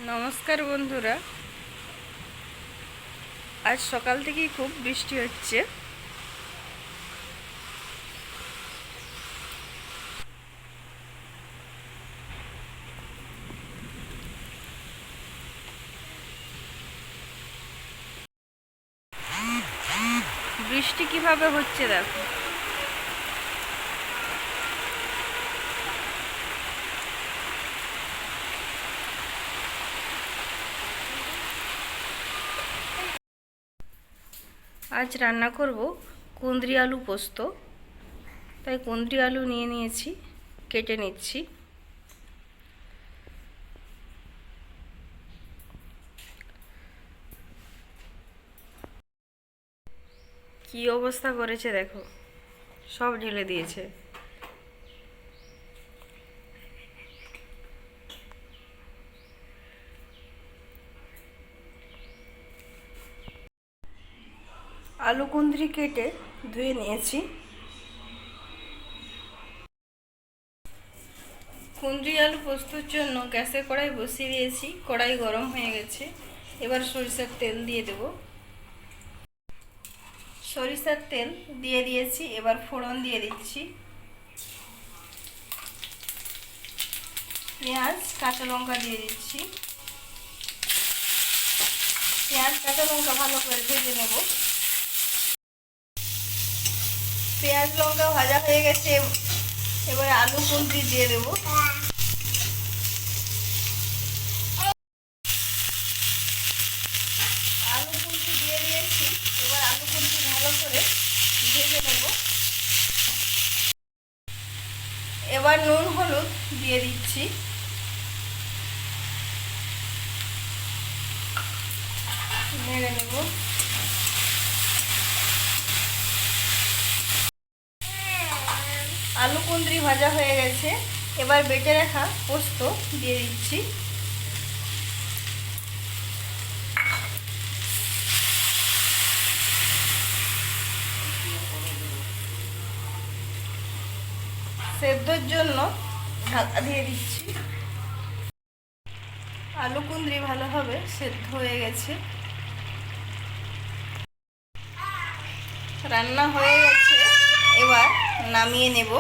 নমস্কার বন্ধুরা। আজ সকাল থেকেই খুব বৃষ্টি হচ্ছে। বৃষ্টি কিভাবে হচ্ছে দেখো। আজ রান্না করব কুঁদরি আলু পোস্ত। তাই কুঁদরি আলু নিয়ে নিয়েছি, কেটে নিচ্ছি। কি অবস্থা করেছে দেখো, সব ঢেলে দিয়েছে। আলু কুঁদরি কেটে ধুয়ে নিয়েছি। কুঁদরি আলু পোস্তর জন্য গ্যাসে কড়াই বসিয়ে দিয়েছি। কড়াই গরম হয়ে গেছে। এবার সরিষার তেল দিয়ে দেব। সরিষার তেল দিয়ে দিয়েছি, এবার ফোড়ন দিয়ে দিচ্ছি। পেঁয়াজ কাঁচা লঙ্কা দিয়ে দিচ্ছি। পেঁয়াজ কাঁচা লঙ্কা ভালো করে ভেজে নেব। পেঁয়াজ লঙ্কা ভাজা হয়ে গেছে, এবারে আলু কুঁদরি দিয়ে দেব। আলু কুঁদরি দিয়ে দিয়েছি, এবার আলু কুঁদরি ভালো করে ভেজে নেব। এবার নুন হলুদ দিয়ে দিচ্ছি। নেড়ে নেব। আলু কুঁদরি ভাজা হয়ে গেছে, এবার বেটে রাখা পোস্ত দিয়ে দিচ্ছি। সেদ্ধর জন্য ঢাকা দিয়ে দিচ্ছি। আলু কুঁদরি ভালোভাবে সেদ্ধ হয়ে গেছে। রান্না হয়ে গেছে, এবার নামিয়ে নেব।